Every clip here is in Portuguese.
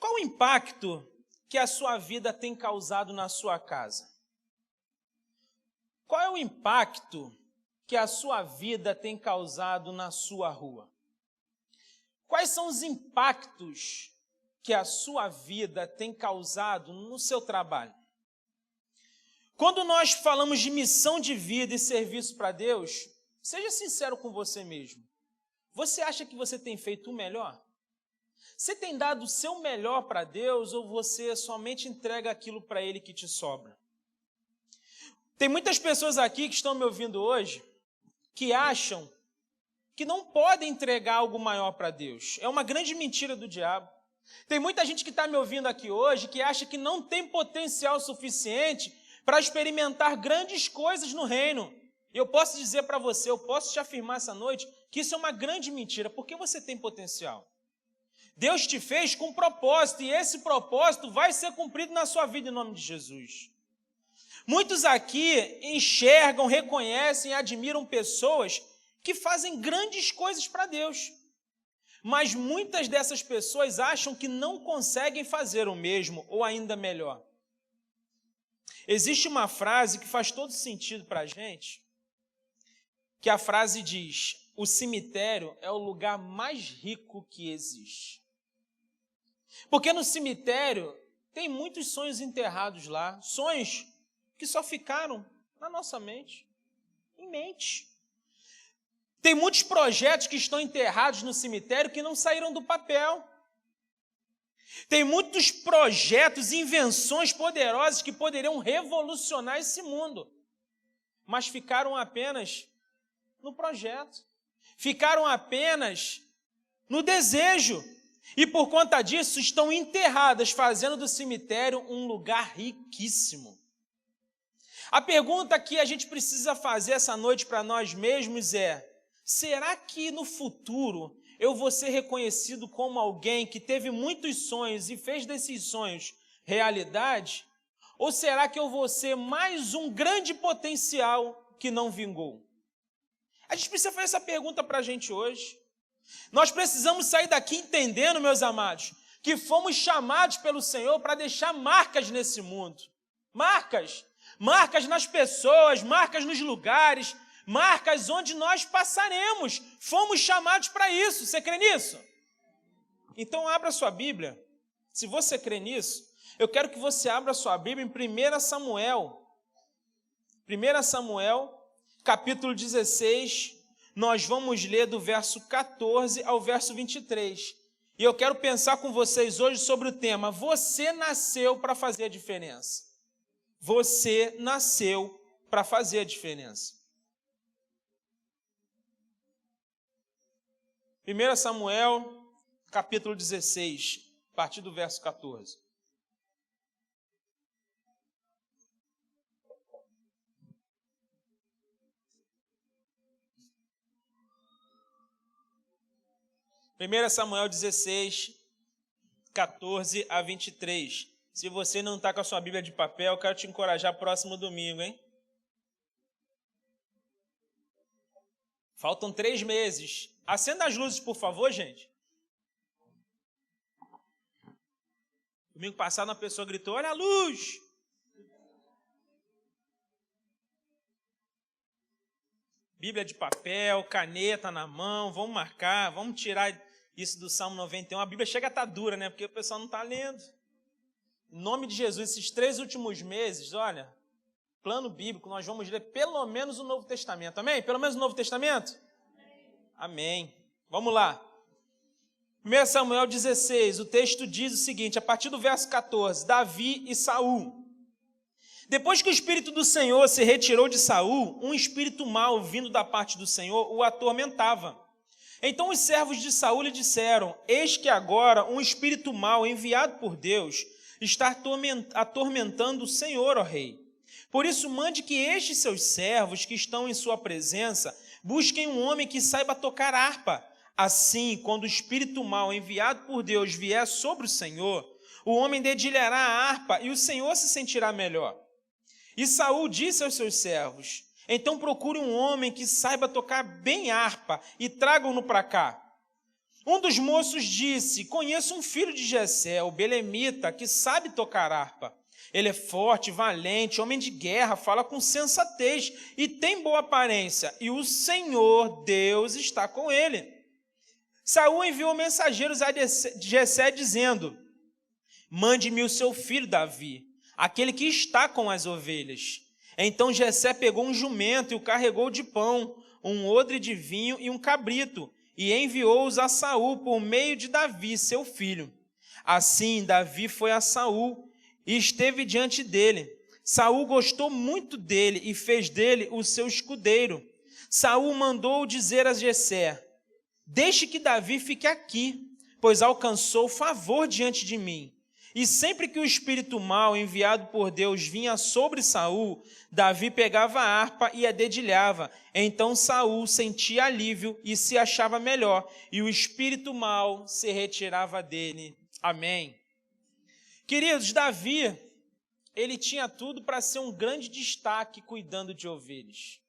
Qual o impacto que a sua vida tem causado na sua casa? Qual é o impacto que a sua vida tem causado na sua rua? Quais são os impactos que a sua vida tem causado no seu trabalho? Quando nós falamos de missão de vida e serviço para Deus, seja sincero com você mesmo. Você acha que você tem feito o melhor? Você tem dado o seu melhor para Deus ou você somente entrega aquilo para Ele que te sobra? Tem muitas pessoas aqui que estão me ouvindo hoje que acham que não podem entregar algo maior para Deus. É uma grande mentira do diabo. Tem muita gente que está me ouvindo aqui hoje que acha que não tem potencial suficiente para experimentar grandes coisas no reino. E eu posso dizer para você, eu posso te afirmar essa noite, que isso é uma grande mentira, porque você tem potencial. Deus te fez com um propósito, e esse propósito vai ser cumprido na sua vida em nome de Jesus. Muitos aqui enxergam, reconhecem, admiram pessoas que fazem grandes coisas para Deus. Mas muitas dessas pessoas acham que não conseguem fazer o mesmo, ou ainda melhor. Existe uma frase que faz todo sentido para a gente, que a frase diz: o cemitério é o lugar mais rico que existe. Porque no cemitério tem muitos sonhos enterrados lá, sonhos que só ficaram na nossa mente, em mente. Tem muitos projetos que estão enterrados no cemitério que não saíram do papel. Tem muitos projetos, invenções poderosas que poderiam revolucionar esse mundo, mas ficaram apenas no projeto, ficaram apenas no desejo, e por conta disso estão enterradas, fazendo do cemitério um lugar riquíssimo. A pergunta que a gente precisa fazer essa noite para nós mesmos é: será que no futuro eu vou ser reconhecido como alguém que teve muitos sonhos e fez desses sonhos realidade? Ou será que eu vou ser mais um grande potencial que não vingou? A gente precisa fazer essa pergunta para a gente hoje. Nós precisamos sair daqui entendendo, meus amados, que fomos chamados pelo Senhor para deixar marcas nesse mundo. Marcas nas pessoas, marcas nos lugares, marcas onde nós passaremos. Fomos chamados para isso. Você crê nisso? Então abra sua Bíblia. Se você crê nisso, eu quero que você abra sua Bíblia em 1 Samuel. 1 Samuel, capítulo 16, nós vamos ler do verso 14 ao verso 23. E eu quero pensar com vocês hoje sobre o tema: você nasceu para fazer a diferença. Você nasceu para fazer a diferença. 1 Samuel, capítulo 16, a partir do verso 14. Primeira Samuel 16, 14 a 23. Se você não está com a sua Bíblia de papel, eu quero te encorajar próximo domingo, hein? Faltam 3 meses. Acenda as luzes, por favor, gente. Domingo passado, uma pessoa gritou: olha a luz! Bíblia de papel, caneta na mão, vamos marcar, vamos tirar isso do Salmo 91. A Bíblia chega a estar dura, né? Porque o pessoal não está lendo. Em nome de Jesus, esses 3 últimos meses, olha, plano bíblico, nós vamos ler pelo menos o Novo Testamento. Amém? Pelo menos o Novo Testamento? Amém. Vamos lá. 1 Samuel 16, o texto diz o seguinte, a partir do verso 14, Davi e Saul. Depois que o Espírito do Senhor se retirou de Saul, um espírito mau vindo da parte do Senhor o atormentava. Então os servos de Saul lhe disseram: eis que agora um espírito mau enviado por Deus está atormentando o Senhor, ó rei. Por isso mande que estes seus servos que estão em sua presença busquem um homem que saiba tocar harpa. Assim, quando o espírito mau enviado por Deus vier sobre o Senhor, o homem dedilhará a harpa e o Senhor se sentirá melhor. E Saul disse aos seus servos: então procure um homem que saiba tocar bem harpa e tragam-no para cá. Um dos moços disse: conheço um filho de Jessé, o belemita, que sabe tocar harpa. Ele é forte, valente, homem de guerra, fala com sensatez e tem boa aparência, e o Senhor Deus está com ele. Saul enviou mensageiros a Jessé dizendo: mande-me o seu filho Davi, aquele que está com as ovelhas. Então Jessé pegou um jumento e o carregou de pão, um odre de vinho e um cabrito, e enviou-os a Saul por meio de Davi, seu filho. Assim Davi foi a Saul e esteve diante dele. Saul gostou muito dele e fez dele o seu escudeiro. Saul mandou dizer a Jessé: deixe que Davi fique aqui, pois alcançou favor diante de mim. E sempre que o espírito mau enviado por Deus vinha sobre Saul, Davi pegava a harpa e a dedilhava. Então Saul sentia alívio e se achava melhor, e o espírito mau se retirava dele. Amém. Queridos, Davi, ele tinha tudo para ser um grande destaque cuidando de ovelhas.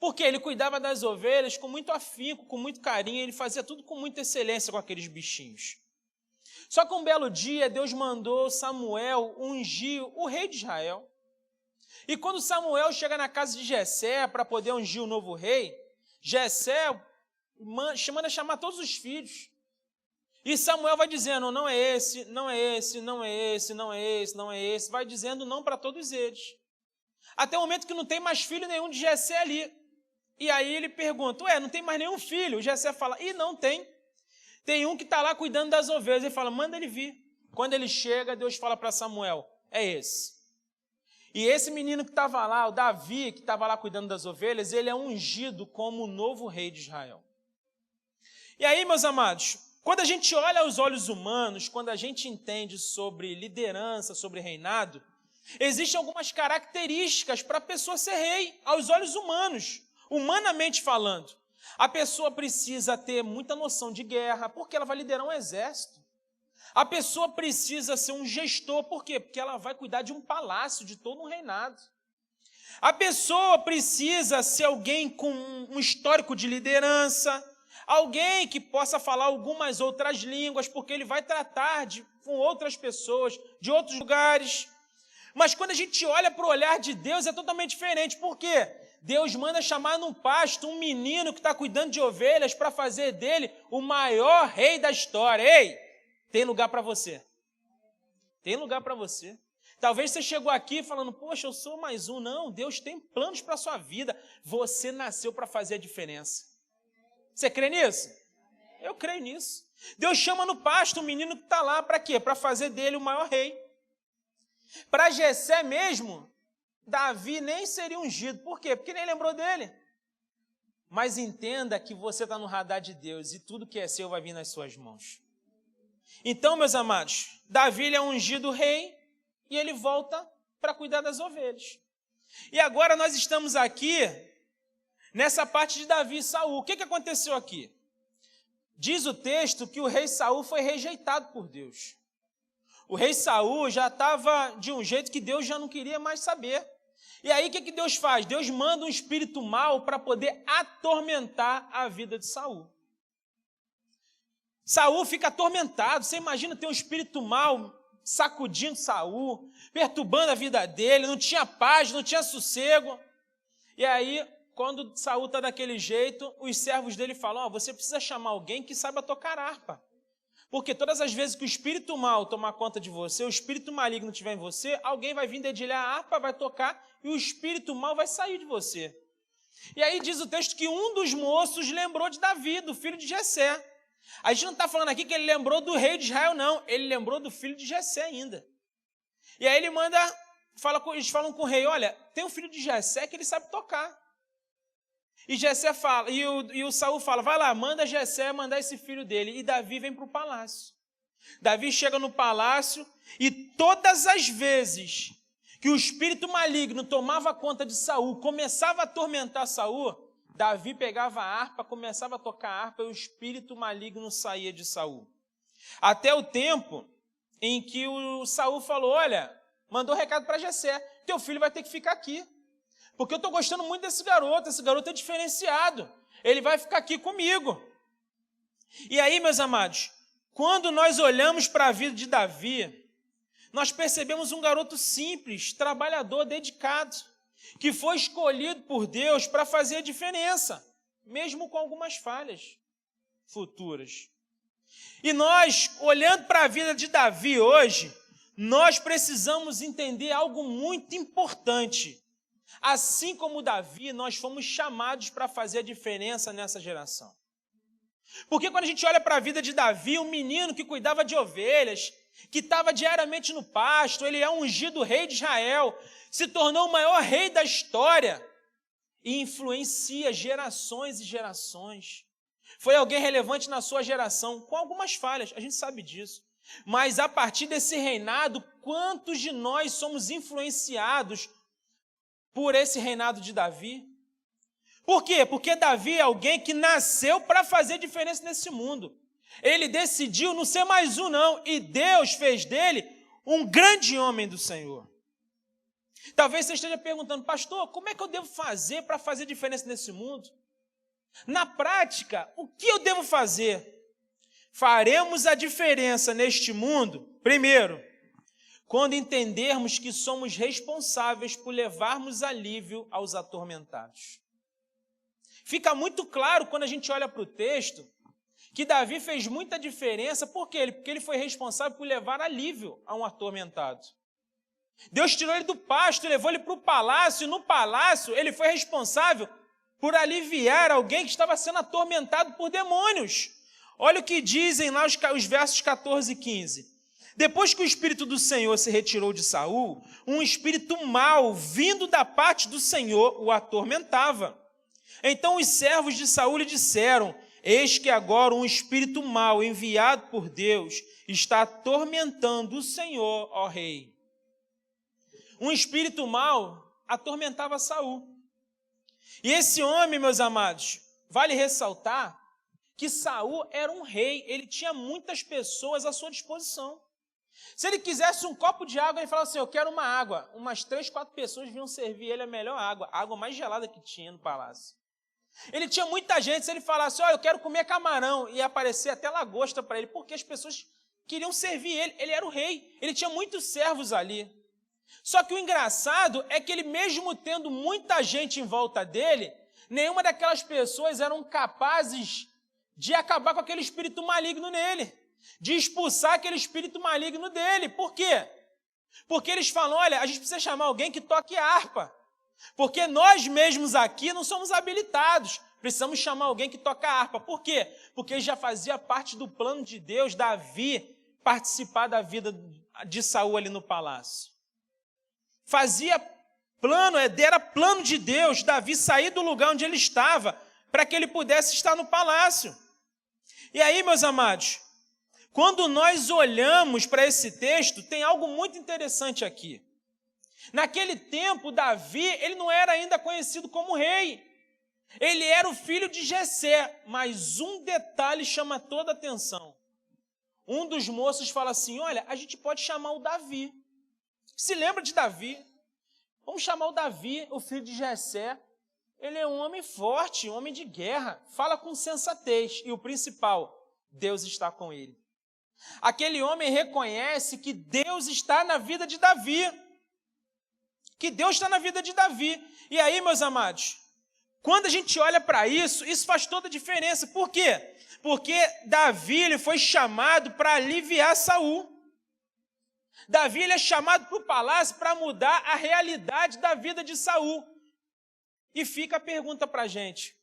Porque ele cuidava das ovelhas com muito afinco, com muito carinho, ele fazia tudo com muita excelência com aqueles bichinhos. Só que um belo dia, Deus mandou Samuel ungir o rei de Israel. E quando Samuel chega na casa de Jessé para poder ungir o novo rei, Jessé manda chamar todos os filhos. E Samuel vai dizendo: não é esse, não é esse, não é esse, não é esse, não é esse. Vai dizendo não para todos eles. Até o momento que não tem mais filho nenhum de Jessé ali. E aí ele pergunta: ué, não tem mais nenhum filho? O Jessé fala: ih, não tem. Tem um que está lá cuidando das ovelhas. Ele fala: manda ele vir. Quando ele chega, Deus fala para Samuel: é esse. E esse menino que estava lá, o Davi, que estava lá cuidando das ovelhas, ele é ungido como o novo rei de Israel. E aí, meus amados, quando a gente olha aos olhos humanos, quando a gente entende sobre liderança, sobre reinado, existem algumas características para a pessoa ser rei, aos olhos humanos, humanamente falando. A pessoa precisa ter muita noção de guerra, porque ela vai liderar um exército. A pessoa precisa ser um gestor, por quê? Porque ela vai cuidar de um palácio, de todo um reinado. A pessoa precisa ser alguém com um histórico de liderança, alguém que possa falar algumas outras línguas, porque ele vai tratar com outras pessoas, de outros lugares. Mas quando a gente olha para o olhar de Deus, é totalmente diferente. Por quê? Deus manda chamar num pasto um menino que está cuidando de ovelhas para fazer dele o maior rei da história. Ei, tem lugar para você. Tem lugar para você. Talvez você chegou aqui falando: poxa, eu sou mais um. Não, Deus tem planos para a sua vida. Você nasceu para fazer a diferença. Você crê nisso? Eu creio nisso. Deus chama no pasto um menino que está lá para quê? Para fazer dele o maior rei. Para Jessé mesmo, Davi nem seria ungido. Por quê? Porque nem lembrou dele. Mas entenda que você está no radar de Deus e tudo que é seu vai vir nas suas mãos. Então, meus amados, Davi ele é ungido rei e ele volta para cuidar das ovelhas. E agora nós estamos aqui nessa parte de Davi e Saul. O que aconteceu aqui? Diz o texto que o rei Saul foi rejeitado por Deus. O rei Saul já estava de um jeito que Deus já não queria mais saber. E aí o que Deus faz? Deus manda um espírito mau para poder atormentar a vida de Saul. Saul fica atormentado. Você imagina ter um espírito mau sacudindo Saul, perturbando a vida dele, não tinha paz, não tinha sossego. E aí, quando Saul está daquele jeito, os servos dele falam: você precisa chamar alguém que saiba tocar harpa. Porque todas as vezes que o espírito mau tomar conta de você, o espírito maligno estiver em você, alguém vai vir dedilhar a harpa, vai tocar e o espírito mau vai sair de você. E aí diz o texto que um dos moços lembrou de Davi, do filho de Jessé. A gente não está falando aqui que ele lembrou do rei de Israel, não. Ele lembrou do filho de Jessé ainda. E aí ele manda, eles falam com o rei: olha, tem um filho de Jessé que ele sabe tocar. E Jessé fala, e o Saul fala: vai lá, manda Jessé mandar esse filho dele. E Davi vem para o palácio. Davi chega no palácio e todas as vezes que o espírito maligno tomava conta de Saul, começava a atormentar Saul, Davi pegava a harpa, começava a tocar a harpa e o espírito maligno saía de Saul. Até o tempo em que o Saul falou: olha, mandou recado para Jessé: teu filho vai ter que ficar aqui. Porque eu estou gostando muito desse garoto, esse garoto é diferenciado. Ele vai ficar aqui comigo. E aí, meus amados, quando nós olhamos para a vida de Davi, nós percebemos um garoto simples, trabalhador, dedicado, que foi escolhido por Deus para fazer a diferença, mesmo com algumas falhas futuras. E nós, olhando para a vida de Davi hoje, nós precisamos entender algo muito importante. Assim como Davi, nós fomos chamados para fazer a diferença nessa geração. Porque quando a gente olha para a vida de Davi, um menino que cuidava de ovelhas, que estava diariamente no pasto, ele é ungido rei de Israel, se tornou o maior rei da história e influencia gerações e gerações. Foi alguém relevante na sua geração, com algumas falhas, a gente sabe disso. Mas a partir desse reinado, quantos de nós somos influenciados por esse reinado de Davi? Por quê? Porque Davi é alguém que nasceu para fazer diferença nesse mundo. Ele decidiu não ser mais um, não. E Deus fez dele um grande homem do Senhor. Talvez você esteja perguntando, pastor, como é que eu devo fazer para fazer diferença nesse mundo? Na prática, o que eu devo fazer? Faremos a diferença neste mundo, primeiro, quando entendermos que somos responsáveis por levarmos alívio aos atormentados. Fica muito claro quando a gente olha para o texto que Davi fez muita diferença. Por quê? Porque ele foi responsável por levar alívio a um atormentado. Deus tirou ele do pasto e levou ele para o palácio, e no palácio ele foi responsável por aliviar alguém que estava sendo atormentado por demônios. Olha o que dizem lá os versos 14 e 15. Depois que o Espírito do Senhor se retirou de Saul, um espírito mau, vindo da parte do Senhor, o atormentava. Então os servos de Saul lhe disseram, eis que agora um espírito mau, enviado por Deus, está atormentando o Senhor, ó rei. Um espírito mau atormentava Saul. E esse homem, meus amados, vale ressaltar que Saul era um rei, ele tinha muitas pessoas à sua disposição. Se ele quisesse um copo de água, ele falava assim, eu quero uma água. Umas 3, 4 pessoas vinham servir ele a melhor água, a água mais gelada que tinha no palácio. Ele tinha muita gente, se ele falasse, eu quero comer camarão, ia aparecer até lagosta para ele, porque as pessoas queriam servir ele, ele era o rei, ele tinha muitos servos ali. Só que o engraçado é que ele, mesmo tendo muita gente em volta dele, nenhuma daquelas pessoas eram capazes de acabar com aquele espírito maligno nele, de expulsar aquele espírito maligno dele. Por quê? Porque eles falam, olha, a gente precisa chamar alguém que toque harpa, porque nós mesmos aqui não somos habilitados, precisamos chamar alguém que toca harpa. Por quê? Porque já fazia parte do plano de Deus, Davi participar da vida de Saul ali no palácio. Fazia plano, era plano de Deus, Davi sair do lugar onde ele estava, para que ele pudesse estar no palácio. E aí, meus amados, quando nós olhamos para esse texto, tem algo muito interessante aqui. Naquele tempo, Davi, ele não era ainda conhecido como rei. Ele era o filho de Jessé, mas um detalhe chama toda a atenção. Um dos moços fala assim, olha, a gente pode chamar o Davi. Se lembra de Davi? Vamos chamar o Davi, o filho de Jessé. Ele é um homem forte, um homem de guerra, fala com sensatez. E o principal, Deus está com ele. Aquele homem reconhece que Deus está na vida de Davi. Que Deus está na vida de Davi. E aí, meus amados, quando a gente olha para isso, isso faz toda a diferença. Por quê? Porque Davi ele foi chamado para aliviar Saul. Davi ele é chamado para o palácio para mudar a realidade da vida de Saul. E fica a pergunta para a gente,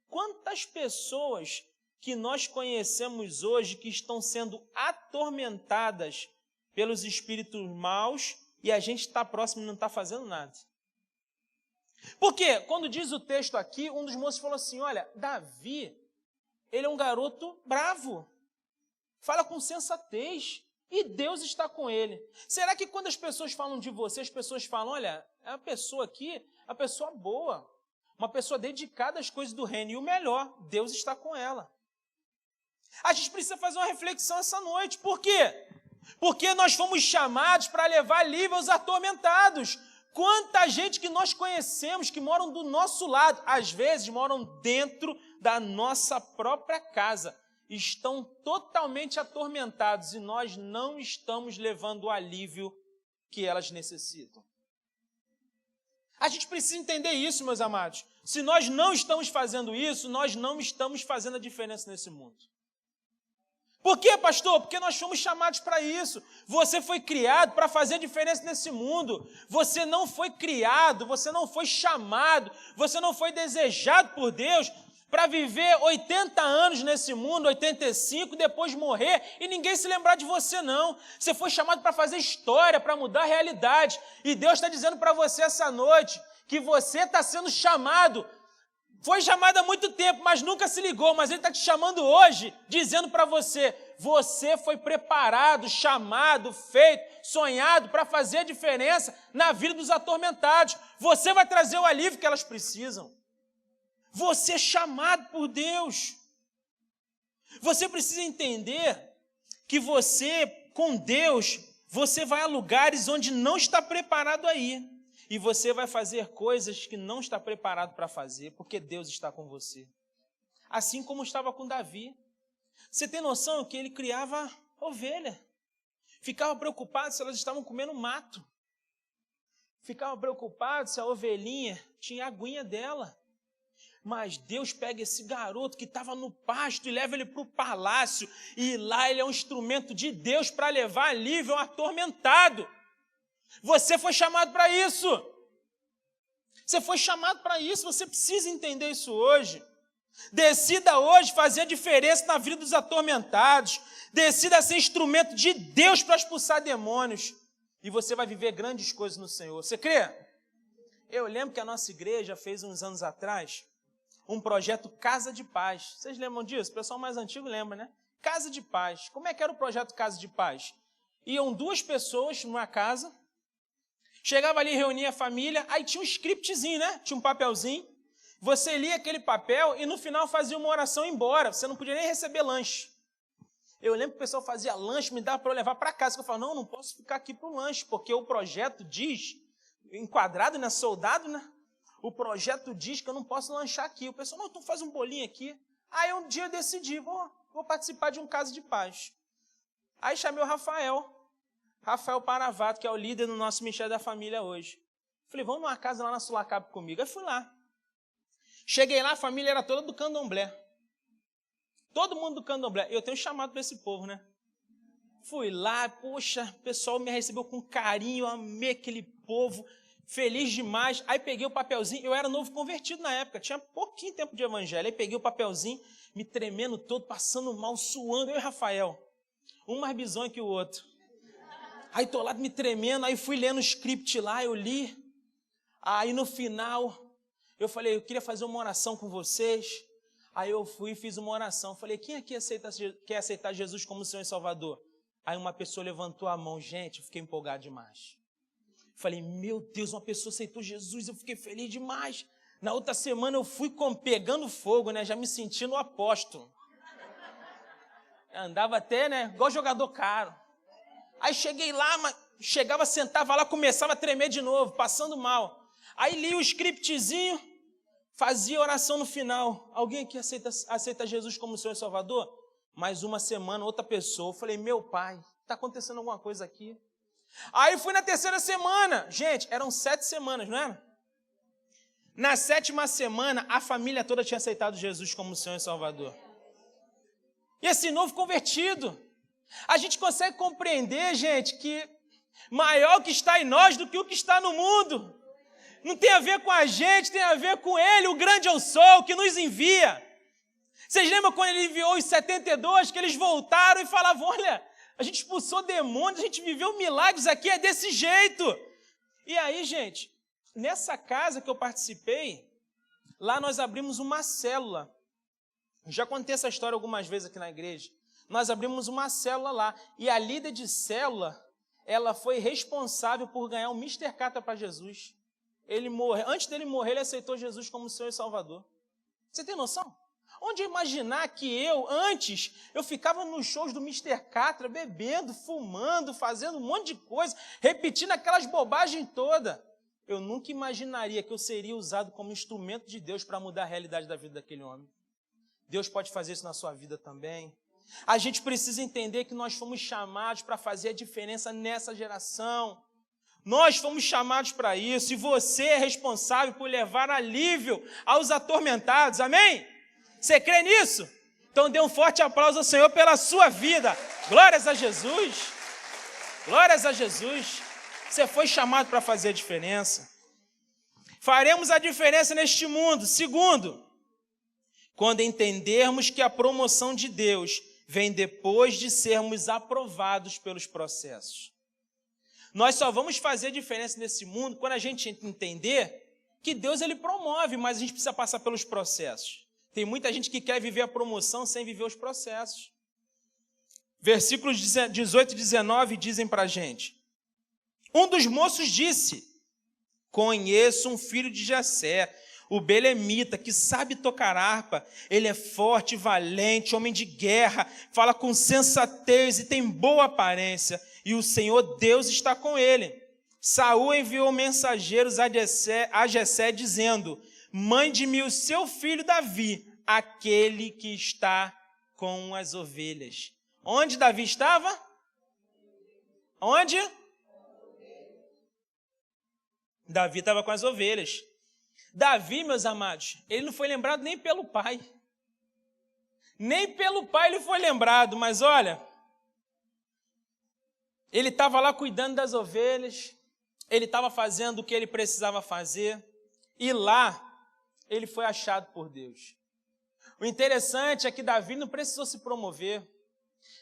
quantas pessoas que nós conhecemos hoje que estão sendo atormentadas pelos espíritos maus e a gente está próximo e não está fazendo nada? Porque, quando diz o texto aqui, um dos moços falou assim, olha, Davi, ele é um garoto bravo, fala com sensatez, e Deus está com ele. Será que quando as pessoas falam de você, as pessoas falam, olha, a pessoa aqui, a pessoa boa, uma pessoa dedicada às coisas do reino, e o melhor, Deus está com ela. A gente precisa fazer uma reflexão essa noite. Por quê? Porque nós fomos chamados para levar alívio aos atormentados. Quanta gente que nós conhecemos, que moram do nosso lado, às vezes moram dentro da nossa própria casa, estão totalmente atormentados e nós não estamos levando o alívio que elas necessitam. A gente precisa entender isso, meus amados. Se nós não estamos fazendo isso, nós não estamos fazendo a diferença nesse mundo. Por quê, pastor? Porque nós fomos chamados para isso. Você foi criado para fazer a diferença nesse mundo. Você não foi criado, você não foi chamado, você não foi desejado por Deus para viver 80 anos nesse mundo, 85, depois morrer e ninguém se lembrar de você, não. Você foi chamado para fazer história, para mudar a realidade. E Deus está dizendo para você essa noite que você está sendo chamado. Foi chamado há muito tempo, mas nunca se ligou, mas Ele está te chamando hoje, dizendo para você, você foi preparado, chamado, feito, sonhado para fazer a diferença na vida dos atormentados. Você vai trazer o alívio que elas precisam. Você é chamado por Deus. Você precisa entender que você, com Deus, você vai a lugares onde não está preparado a ir. E você vai fazer coisas que não está preparado para fazer, porque Deus está com você. Assim como estava com Davi. Você tem noção que ele criava ovelha. Ficava preocupado se elas estavam comendo mato. Ficava preocupado se a ovelhinha tinha a aguinha dela. Mas Deus pega esse garoto que estava no pasto e leva ele para o palácio. E lá ele é um instrumento de Deus para levar alívio ao atormentado. Você foi chamado para isso. Você foi chamado para isso. Você precisa entender isso hoje. Decida hoje fazer a diferença na vida dos atormentados. Decida ser instrumento de Deus para expulsar demônios. E você vai viver grandes coisas no Senhor. Você crê? Eu lembro que a nossa igreja fez uns anos atrás um projeto Casa de Paz. Vocês lembram disso? O pessoal mais antigo lembra, né? Casa de Paz. Como é que era o projeto Casa de Paz? Iam 2 pessoas numa casa. Chegava ali, reunia a família, aí tinha um scriptzinho, né? Tinha um papelzinho. Você lia aquele papel e no final fazia uma oração e ia embora. Você não podia nem receber lanche. Eu lembro que o pessoal fazia lanche, me dava para eu levar para casa. Eu falava, não posso ficar aqui para o lanche, porque o projeto diz, enquadrado, né? Soldado, né? O projeto diz que eu não posso lanchar aqui. O pessoal, não, então faz um bolinho aqui. Aí um dia eu decidi, vou participar de um Casa de Paz. Aí chamei o Rafael Paravato, que é o líder do nosso Ministério da Família hoje. Falei, vamos numa casa lá na Sulacap comigo. Aí fui lá. Cheguei lá, a família era toda do candomblé. Todo mundo do candomblé. Eu tenho chamado para esse povo, né? Fui lá, poxa, o pessoal me recebeu com carinho, eu amei aquele povo, feliz demais. Aí peguei o papelzinho, eu era novo convertido na época, tinha pouquinho tempo de evangelho. Aí peguei o papelzinho, me tremendo todo, passando mal, suando. Eu e Rafael, um mais bizonho que o outro. Aí tô lá me tremendo, aí fui lendo o script lá, eu li. Aí no final, eu falei, eu queria fazer uma oração com vocês. Aí eu fui e fiz uma oração. Falei, quem aqui quer aceitar Jesus como Senhor e Salvador? Aí uma pessoa levantou a mão. Gente, eu fiquei empolgado demais. Falei, meu Deus, uma pessoa aceitou Jesus, eu fiquei feliz demais. Na outra semana eu fui pegando fogo, né? Já me sentindo apóstolo. Andava até, né? Igual jogador caro. Aí cheguei lá, chegava, sentava lá, começava a tremer de novo, passando mal. Aí li o scriptzinho, fazia oração no final. Alguém aqui aceita Jesus como Senhor e Salvador? Mais uma semana, outra pessoa. Eu falei, meu pai, está acontecendo alguma coisa aqui. Aí fui na 3ª semana. Gente, eram 7 semanas, não é? Na 7ª semana, a família toda tinha aceitado Jesus como Senhor e Salvador. E esse novo convertido. A gente consegue compreender, gente, que maior o que está em nós do que o que está no mundo. Não tem a ver com a gente, tem a ver com Ele, o grande é o sol que nos envia. Vocês lembram quando Ele enviou os 72, que eles voltaram e falavam, olha, a gente expulsou demônios, a gente viveu milagres aqui, é desse jeito. E aí, gente, nessa casa que eu participei, lá nós abrimos uma célula. Já contei essa história algumas vezes aqui na igreja. Nós abrimos uma célula lá, e a líder de célula, ela foi responsável por ganhar um Mr. Catra para Jesus. Ele morreu, antes dele morrer, ele aceitou Jesus como Senhor e Salvador. Você tem noção? Onde imaginar que antes, eu ficava nos shows do Mr. Catra, bebendo, fumando, fazendo um monte de coisa, repetindo aquelas bobagens todas. Eu nunca imaginaria que eu seria usado como instrumento de Deus para mudar a realidade da vida daquele homem. Deus pode fazer isso na sua vida também. A gente precisa entender que nós fomos chamados para fazer a diferença nessa geração. Nós fomos chamados para isso, e você é responsável por levar alívio aos atormentados, amém? Você crê nisso? Então dê um forte aplauso ao Senhor pela sua vida. Glórias a Jesus. Glórias a Jesus. Você foi chamado para fazer a diferença. Faremos a diferença neste mundo. Segundo, quando entendermos que a promoção de Deus vem depois de sermos aprovados pelos processos. Nós só vamos fazer diferença nesse mundo quando a gente entender que Deus ele promove, mas a gente precisa passar pelos processos. Tem muita gente que quer viver a promoção sem viver os processos. Versículos 18 e 19 dizem para a gente: um dos moços disse: conheço um filho de Jessé, o belemita, que sabe tocar harpa. Ele é forte, valente, homem de guerra, fala com sensatez e tem boa aparência. E o Senhor Deus está com ele. Saul enviou mensageiros a Jessé, dizendo: mande-me o seu filho Davi, aquele que está com as ovelhas. Onde Davi estava? Onde? Davi estava com as ovelhas. Davi, meus amados, ele não foi lembrado nem pelo pai. Nem pelo pai ele foi lembrado, mas olha, ele estava lá cuidando das ovelhas, ele estava fazendo o que ele precisava fazer, e lá ele foi achado por Deus. O interessante é que Davi não precisou se promover,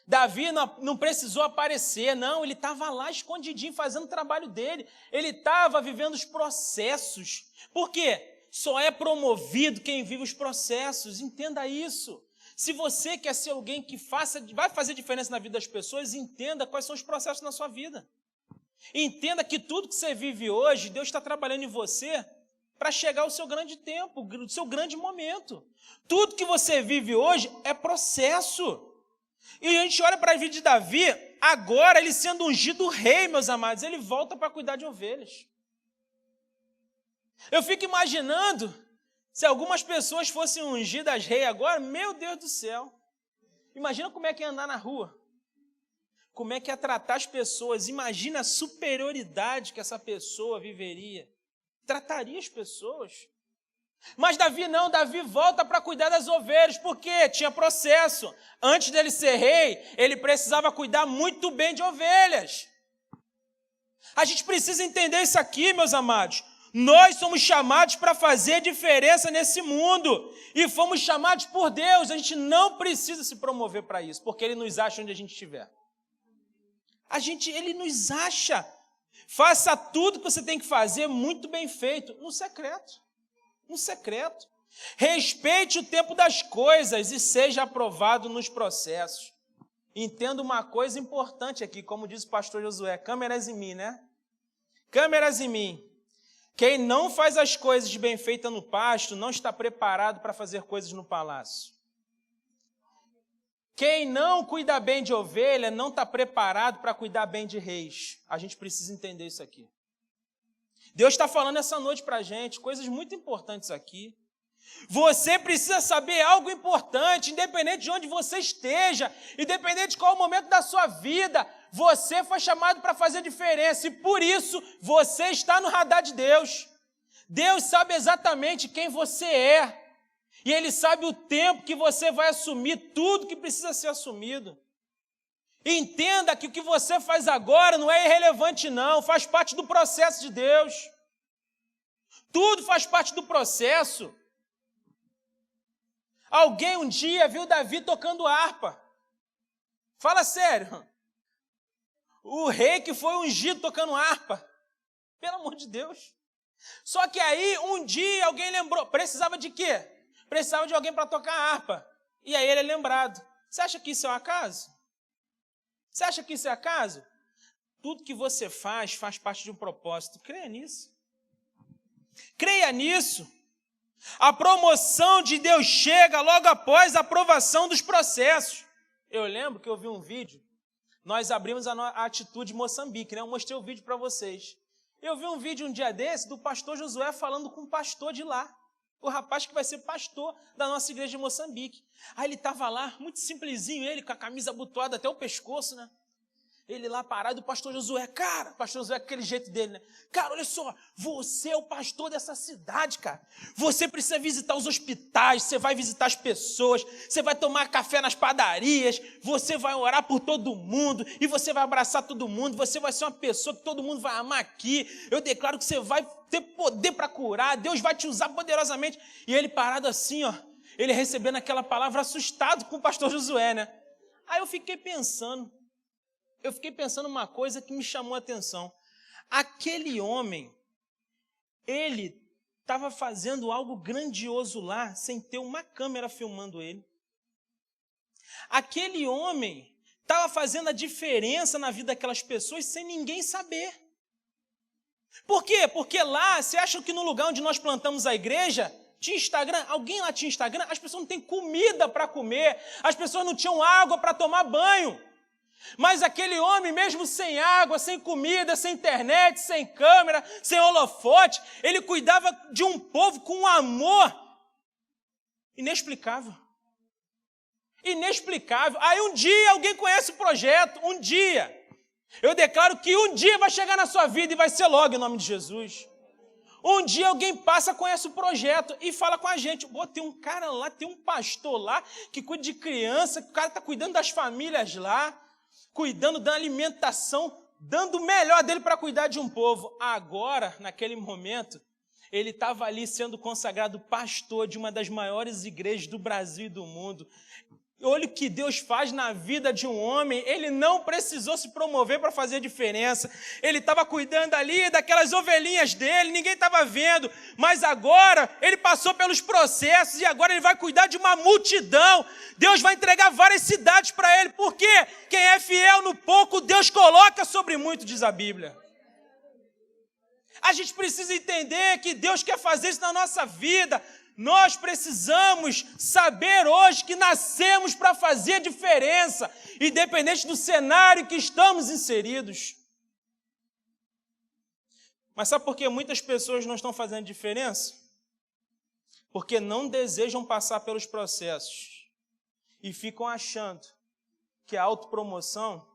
Davi não precisou aparecer, não, ele estava lá escondidinho fazendo o trabalho dele, ele estava vivendo os processos. Por quê? Só é promovido quem vive os processos, entenda isso. Se você quer ser alguém que vai fazer diferença na vida das pessoas, entenda quais são os processos na sua vida. Entenda que tudo que você vive hoje, Deus está trabalhando em você para chegar ao seu grande tempo, o seu grande momento. Tudo que você vive hoje é processo. E a gente olha para a vida de Davi, agora ele sendo ungido rei, meus amados, ele volta para cuidar de ovelhas. Eu fico imaginando, se algumas pessoas fossem ungidas rei agora, meu Deus do céu. Imagina como é que é andar na rua. Como é que é tratar as pessoas. Imagina a superioridade que essa pessoa viveria. Trataria as pessoas. Mas Davi não, Davi volta para cuidar das ovelhas, porque tinha processo. Antes dele ser rei, ele precisava cuidar muito bem de ovelhas. A gente precisa entender isso aqui, meus amados. Nós somos chamados para fazer diferença nesse mundo. E fomos chamados por Deus. A gente não precisa se promover para isso, porque Ele nos acha onde a gente estiver. Ele nos acha. Faça tudo que você tem que fazer muito bem feito, no secreto. No secreto. Respeite o tempo das coisas e seja aprovado nos processos. Entenda uma coisa importante aqui, como diz o pastor Josué, câmeras em mim, né? Câmeras em mim. Quem não faz as coisas bem feitas no pasto, não está preparado para fazer coisas no palácio. Quem não cuida bem de ovelha, não está preparado para cuidar bem de reis. A gente precisa entender isso aqui. Deus está falando essa noite para a gente, coisas muito importantes aqui. Você precisa saber algo importante, independente de onde você esteja, independente de qual o momento da sua vida, você foi chamado para fazer diferença e por isso você está no radar de Deus. Deus sabe exatamente quem você é e Ele sabe o tempo que você vai assumir tudo que precisa ser assumido. Entenda que o que você faz agora não é irrelevante não, faz parte do processo de Deus. Tudo faz parte do processo. Alguém um dia viu Davi tocando harpa. Fala sério. O rei que foi ungido tocando harpa. Pelo amor de Deus. Só que aí, um dia, alguém lembrou. Precisava de quê? Precisava de alguém para tocar harpa. E aí ele é lembrado. Você acha que isso é um acaso? Você acha que isso é acaso? Tudo que você faz parte de um propósito. Creia nisso. Creia nisso. A promoção de Deus chega logo após a aprovação dos processos. Eu lembro que eu vi um vídeo, nós abrimos a Atitude Moçambique, né? Eu mostrei o vídeo para vocês. Eu vi um vídeo um dia desse do pastor Josué falando com um pastor de lá. O rapaz que vai ser pastor da nossa igreja de Moçambique. Aí ele estava lá, muito simplesinho, ele com a camisa abotoada até o pescoço, né? Ele lá parado, o pastor Josué, cara, o pastor Josué com aquele jeito dele, né? Cara, olha só, você é o pastor dessa cidade, cara. Você precisa visitar os hospitais, você vai visitar as pessoas, você vai tomar café nas padarias, você vai orar por todo mundo e você vai abraçar todo mundo, você vai ser uma pessoa que todo mundo vai amar aqui. Eu declaro que você vai ter poder para curar, Deus vai te usar poderosamente. E ele parado assim, ó, ele recebendo aquela palavra, assustado com o pastor Josué, né? Aí eu fiquei pensando uma coisa que me chamou a atenção. Aquele homem, ele estava fazendo algo grandioso lá, sem ter uma câmera filmando ele. Aquele homem estava fazendo a diferença na vida daquelas pessoas sem ninguém saber. Por quê? Porque lá, você acha que no lugar onde nós plantamos a igreja, tinha Instagram? Alguém lá tinha Instagram? As pessoas não têm comida para comer, as pessoas não tinham água para tomar banho. Mas aquele homem, mesmo sem água, sem comida, sem internet, sem câmera, sem holofote, ele cuidava de um povo com um amor inexplicável. Inexplicável. Aí um dia alguém conhece o projeto, um dia. Eu declaro que um dia vai chegar na sua vida e vai ser logo em nome de Jesus. Um dia alguém passa, conhece o projeto e fala com a gente, pô, tem um cara lá, tem um pastor lá que cuida de criança, o cara está cuidando das famílias lá, cuidando da alimentação, dando o melhor dele para cuidar de um povo. Agora, naquele momento, ele estava ali sendo consagrado pastor de uma das maiores igrejas do Brasil e do mundo. Olha o que Deus faz na vida de um homem. Ele não precisou se promover para fazer diferença. Ele estava cuidando ali daquelas ovelhinhas dele, ninguém estava vendo. Mas agora ele passou pelos processos e agora ele vai cuidar de uma multidão. Deus vai entregar várias cidades para ele. Por quê? Quem é fiel no pouco, Deus coloca sobre muito, diz a Bíblia. A gente precisa entender que Deus quer fazer isso na nossa vida. Nós precisamos saber hoje que nascemos para fazer diferença, independente do cenário que estamos inseridos. Mas sabe por que muitas pessoas não estão fazendo diferença? Porque não desejam passar pelos processos e ficam achando que a autopromoção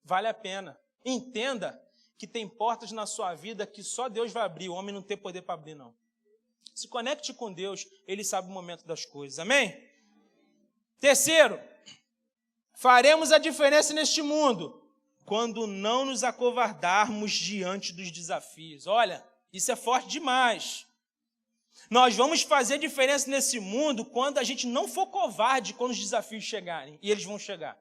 vale a pena. Entenda que tem portas na sua vida que só Deus vai abrir, o homem não tem poder para abrir, não. Se conecte com Deus, Ele sabe o momento das coisas, amém? Terceiro, faremos a diferença neste mundo quando não nos acovardarmos diante dos desafios. Olha, isso é forte demais. Nós vamos fazer diferença nesse mundo quando a gente não for covarde quando os desafios chegarem, e eles vão chegar.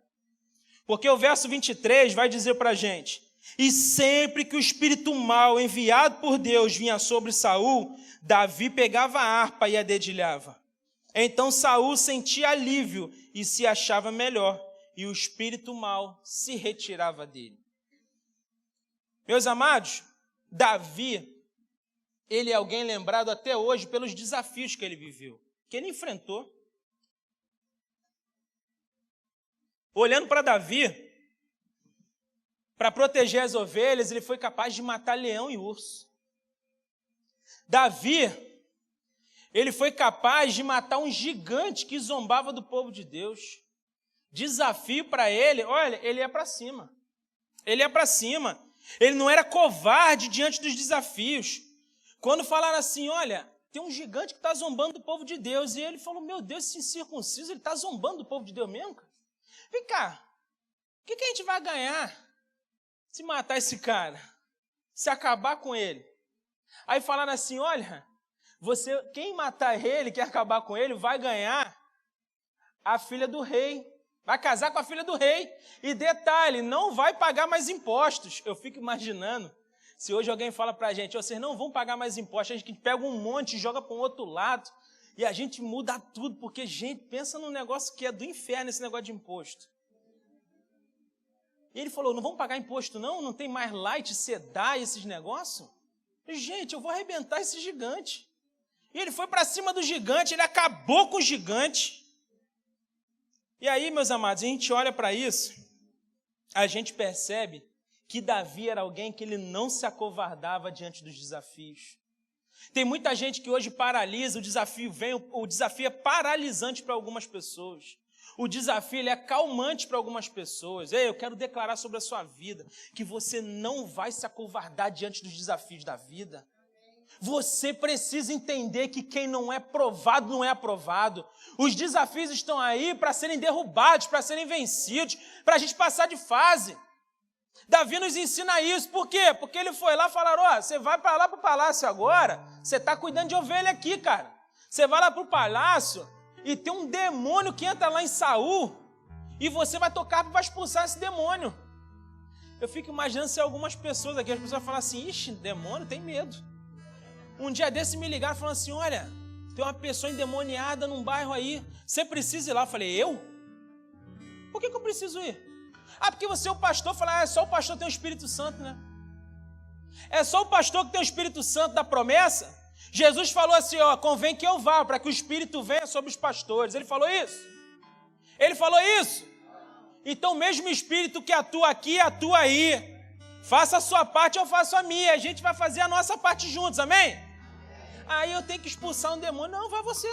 Porque o verso 23 vai dizer para a gente, e sempre que o espírito mau enviado por Deus vinha sobre Saul, Davi pegava a harpa e a dedilhava. Então Saul sentia alívio e se achava melhor, e o espírito mau se retirava dele. Meus amados, Davi, ele é alguém lembrado até hoje pelos desafios que ele viveu, que ele enfrentou. Olhando para Davi, para proteger as ovelhas, ele foi capaz de matar leão e urso. Davi, ele foi capaz de matar um gigante que zombava do povo de Deus. Desafio para ele, olha, ele ia para cima. Ele ia para cima. Ele não era covarde diante dos desafios. Quando falaram assim, olha, tem um gigante que está zombando do povo de Deus. E ele falou, meu Deus, esse incircunciso, ele está zombando do povo de Deus mesmo, cara? Vem cá, o que a gente vai ganhar se matar esse cara? Se acabar com ele? Aí falaram assim, olha, quem matar ele, quer acabar com ele, vai ganhar a filha do rei. Vai casar com a filha do rei. E detalhe, não vai pagar mais impostos. Eu fico imaginando, se hoje alguém fala para a gente, vocês não vão pagar mais impostos, a gente pega um monte e joga para um outro lado, e a gente muda tudo, porque, gente, pensa num negócio que é do inferno, esse negócio de imposto. E ele falou, não vão pagar imposto não? Não tem mais light, sedar esses negócios? Gente, eu vou arrebentar esse gigante. E ele foi para cima do gigante, ele acabou com o gigante. E aí, meus amados, a gente olha para isso, a gente percebe que Davi era alguém que ele não se acovardava diante dos desafios. Tem muita gente que hoje paralisa, o desafio é paralisante para algumas pessoas. O desafio ele é calmante para algumas pessoas. Ei, eu quero declarar sobre a sua vida que você não vai se acovardar diante dos desafios da vida. Você precisa entender que quem não é provado, não é aprovado. Os desafios estão aí para serem derrubados, para serem vencidos, para a gente passar de fase. Davi nos ensina isso. Por quê? Porque ele foi lá e falaram, ó, você vai para lá para o palácio agora, você está cuidando de ovelha aqui, cara. Você vai lá para o palácio e tem um demônio que entra lá em Saul e você vai tocar para expulsar esse demônio. Eu fico imaginando se algumas pessoas aqui, as pessoas falam assim, ixi, demônio, tem medo. Um dia desse me ligaram falando assim, olha, tem uma pessoa endemoniada num bairro aí, você precisa ir lá. Eu falei, eu? Por que eu preciso ir? Ah, porque você é o pastor. Eu falei, é só o pastor que tem o Espírito Santo, né? É só o pastor que tem o Espírito Santo da promessa? Jesus falou assim, ó, convém que eu vá, para que o Espírito venha sobre os pastores. Ele falou isso? Ele falou isso? Então, mesmo o Espírito que atua aqui, atua aí. Faça a sua parte, eu faço a minha. A gente vai fazer a nossa parte juntos, amém? Aí eu tenho que expulsar um demônio. Não, vai você.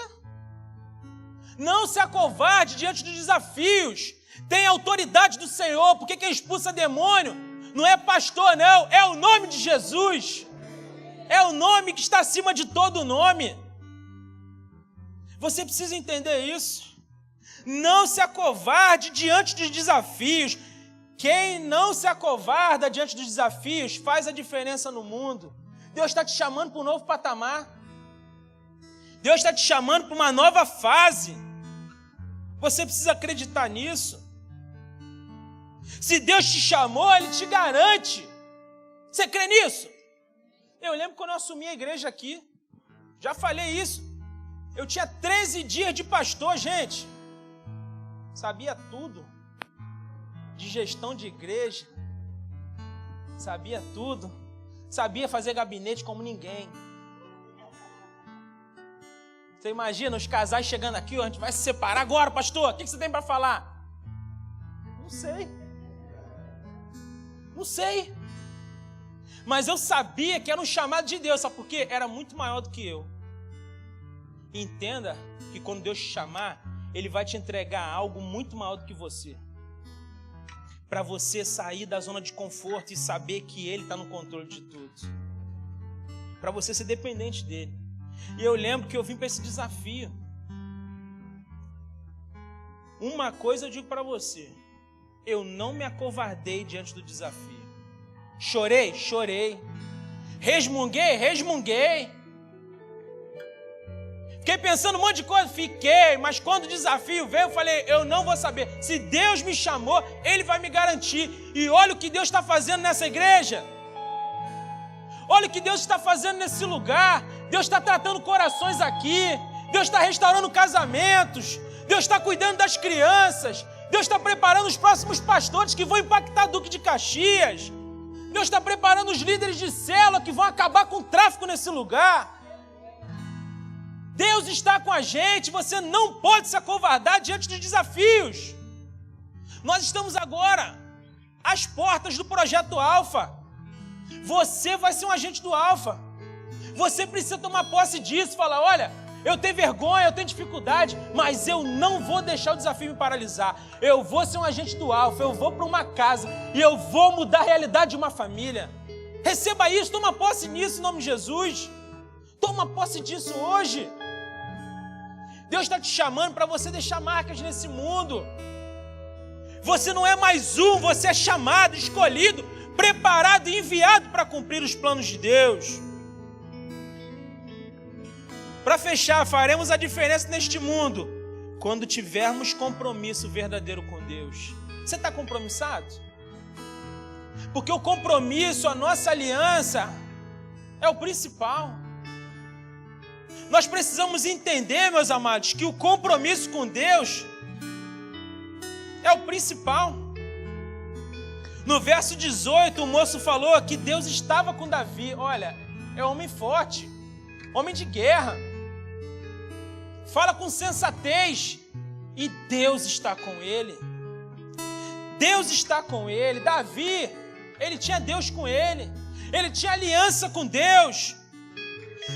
Não se acovarde diante dos desafios. Tem autoridade do Senhor, porque quem expulsa demônio não é pastor, não. É o nome de Jesus. É o nome que está acima de todo nome. Você precisa entender isso. Não se acovarde diante dos desafios. Quem não se acovarda diante dos desafios faz a diferença no mundo. Deus está te chamando para um novo patamar. Deus está te chamando para uma nova fase. Você precisa acreditar nisso. Se Deus te chamou, Ele te garante. Você crê nisso? Eu lembro quando eu assumi a igreja aqui. Já falei isso. Eu tinha 13 dias de pastor, gente. Sabia tudo. De gestão de igreja. Sabia tudo. Sabia fazer gabinete como ninguém. Você imagina os casais chegando aqui, ó, a gente vai se separar agora, pastor. O que você tem para falar? Não sei. Não sei. Mas eu sabia que era um chamado de Deus, sabe por quê? Era muito maior do que eu. Entenda que quando Deus te chamar, Ele vai te entregar algo muito maior do que você. Para você sair da zona de conforto e saber que Ele está no controle de tudo. Para você ser dependente dEle. E eu lembro que eu vim para esse desafio. Uma coisa eu digo para você. Eu não me acovardei diante do desafio. Chorei? Chorei. Resmunguei? Resmunguei. Fiquei pensando um monte de coisa? Fiquei. Mas quando o desafio veio, eu falei, eu não vou saber. Se Deus me chamou, Ele vai me garantir. E olha o que Deus está fazendo nessa igreja. Olha o que Deus está fazendo nesse lugar. Deus está tratando corações aqui. Deus está restaurando casamentos. Deus está cuidando das crianças. Deus está preparando os próximos pastores que vão impactar Duque de Caxias. Deus está preparando os líderes de célula que vão acabar com o tráfico nesse lugar. Deus está com a gente. Você não pode se acovardar diante dos desafios. Nós estamos agora às portas do Projeto Alfa. Você vai ser um agente do Alfa. Você precisa tomar posse disso. Falar, olha, eu tenho vergonha, eu tenho dificuldade, mas eu não vou deixar o desafio me paralisar. Eu vou ser um agente do Alfa, eu vou para uma casa e eu vou mudar a realidade de uma família. Receba isso, toma posse nisso em nome de Jesus. Toma posse disso hoje. Deus está te chamando para você deixar marcas nesse mundo. Você não é mais um, você é chamado, escolhido, preparado e enviado para cumprir os planos de Deus. Para fechar, faremos a diferença neste mundo quando tivermos compromisso verdadeiro com Deus. Você está compromissado? Porque o compromisso, a nossa aliança, é o principal. Nós precisamos entender, meus amados, que o compromisso com Deus é o principal. No verso 18, o moço falou que Deus estava com Davi. Olha, é homem forte, homem de guerra. Fala com sensatez. E Deus está com ele. Deus está com ele. Davi, ele tinha Deus com ele. Ele tinha aliança com Deus.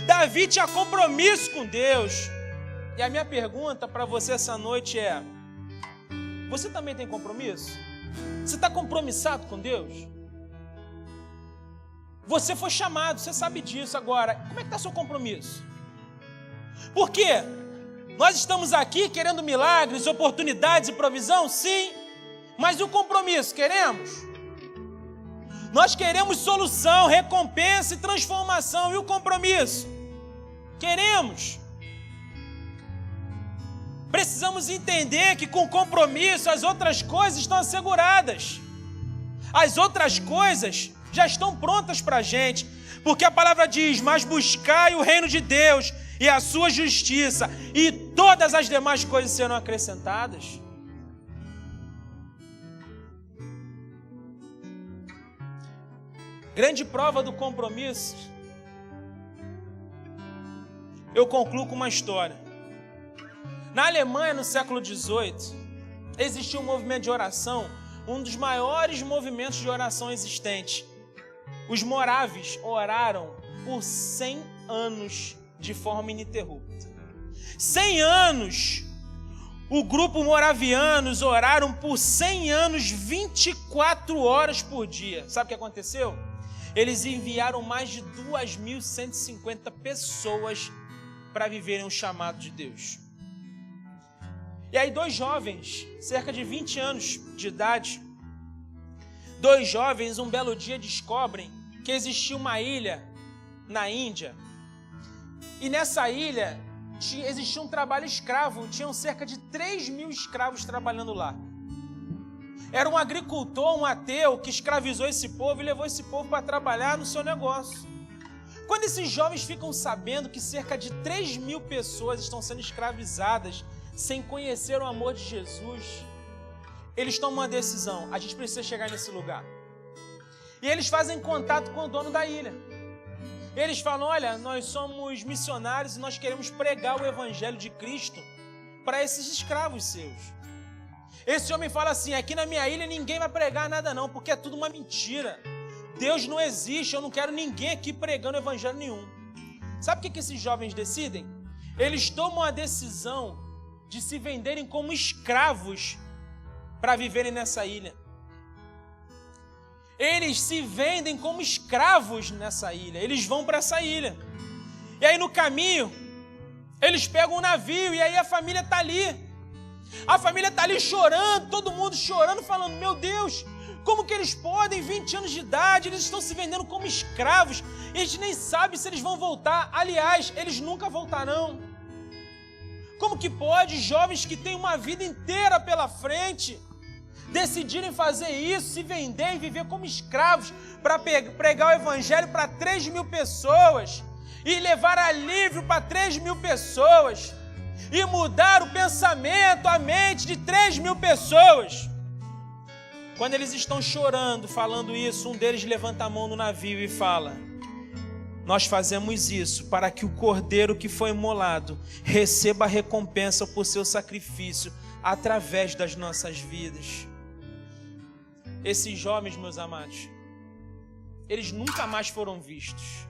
Davi tinha compromisso com Deus. E a minha pergunta para você essa noite é: você também tem compromisso? Você está compromissado com Deus? Você foi chamado, você sabe disso. Agora, como é que está seu compromisso? Por quê? Nós estamos aqui querendo milagres, oportunidades e provisão? Sim. Mas e o compromisso? Queremos? Nós queremos solução, recompensa e transformação. E o compromisso? Queremos. Precisamos entender que com compromisso as outras coisas estão asseguradas. As outras coisas já estão prontas para a gente. Porque a palavra diz: mas buscai o reino de Deus e a sua justiça, e todas as demais coisas serão acrescentadas. Grande prova do compromisso. Eu concluo com uma história. Na Alemanha, no século XVIII, existia um movimento de oração, um dos maiores movimentos de oração existentes. Os moráveis oraram por 100 anos de forma ininterrupta. 100 anos! O grupo moravianos oraram por 100 anos, 24 horas por dia. Sabe o que aconteceu? Eles enviaram mais de 2.150 pessoas para viverem o chamado de Deus. E aí 2 jovens, cerca de 20 anos de idade, 2 jovens, um belo dia descobrem que existia uma ilha na Índia. E nessa ilha existia um trabalho escravo, tinham cerca de 3.000 escravos trabalhando lá. Era um agricultor, um ateu, que escravizou esse povo e levou esse povo para trabalhar no seu negócio. Quando esses jovens ficam sabendo que cerca de 3.000 pessoas estão sendo escravizadas sem conhecer o amor de Jesus, eles tomam uma decisão: a gente precisa chegar nesse lugar. E eles fazem contato com o dono da ilha. Eles falam: olha, nós somos missionários e nós queremos pregar o evangelho de Cristo para esses escravos seus. Esse homem fala assim: aqui na minha ilha ninguém vai pregar nada não, porque é tudo uma mentira. Deus não existe, eu não quero ninguém aqui pregando evangelho nenhum. Sabe o que esses jovens decidem? Eles tomam a decisão de se venderem como escravos para viverem nessa ilha. Eles se vendem como escravos nessa ilha. Eles vão para essa ilha. E aí no caminho, eles pegam um navio e aí a família está ali. A família está ali chorando, todo mundo chorando, falando: meu Deus, como que eles podem, 20 anos de idade, eles estão se vendendo como escravos, e a gente nem sabe se eles vão voltar. Aliás, eles nunca voltarão. Como que pode jovens que têm uma vida inteira pela frente decidirem fazer isso, se vender e viver como escravos para pregar o evangelho para 3.000 pessoas e levar alívio para 3.000 pessoas e mudar o pensamento, a mente de 3.000 pessoas? Quando eles estão chorando, falando isso, um deles levanta a mão no navio e fala: nós fazemos isso para que o cordeiro que foi imolado receba a recompensa por seu sacrifício através das nossas vidas. Esses jovens, meus amados, eles nunca mais foram vistos.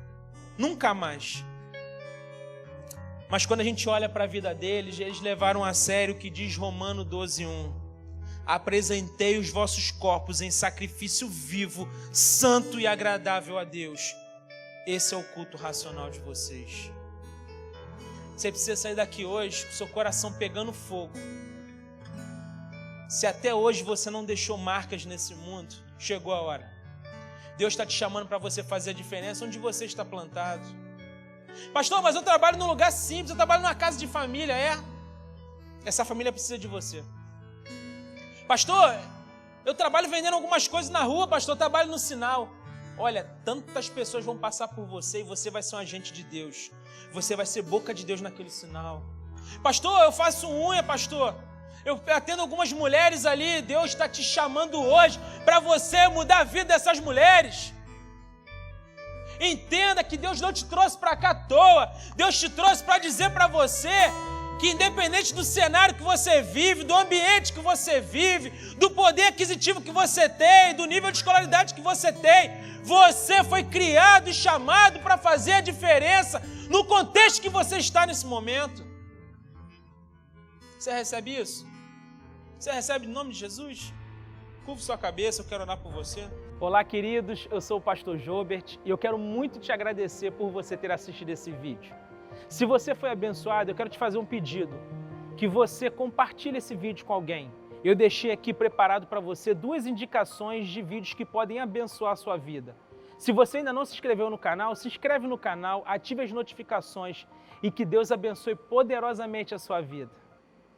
Nunca mais. Mas quando a gente olha para a vida deles, eles levaram a sério o que diz Romanos 12:1. Apresentei os vossos corpos em sacrifício vivo, santo e agradável a Deus. Esse é o culto racional de vocês. Você precisa sair daqui hoje com seu coração pegando fogo. Se até hoje você não deixou marcas nesse mundo, chegou a hora. Deus está te chamando para você fazer a diferença onde você está plantado. Pastor, mas eu trabalho num lugar simples, eu trabalho numa casa de família. Essa família precisa de você. Pastor, eu trabalho vendendo algumas coisas na rua, pastor, eu trabalho no sinal. Olha, tantas pessoas vão passar por você e você vai ser um agente de Deus. Você vai ser boca de Deus naquele sinal. Pastor, eu faço unha, pastor. Eu atendo algumas mulheres ali. Deus está te chamando hoje para você mudar a vida dessas mulheres. Entenda que Deus não te trouxe para cá à toa. Deus te trouxe para dizer para você que independente do cenário que você vive, do ambiente que você vive, do poder aquisitivo que você tem, do nível de escolaridade que você tem, você foi criado e chamado para fazer a diferença no contexto que você está nesse momento. Você recebe isso? Você recebe em nome de Jesus? Curve sua cabeça, eu quero orar por você. Olá, queridos, eu sou o pastor Jobert e eu quero muito te agradecer por você ter assistido esse vídeo. Se você foi abençoado, eu quero te fazer um pedido, que você compartilhe esse vídeo com alguém. Eu deixei aqui preparado para você 2 indicações de vídeos que podem abençoar a sua vida. Se você ainda não se inscreveu no canal, se inscreve no canal, ative as notificações e que Deus abençoe poderosamente a sua vida.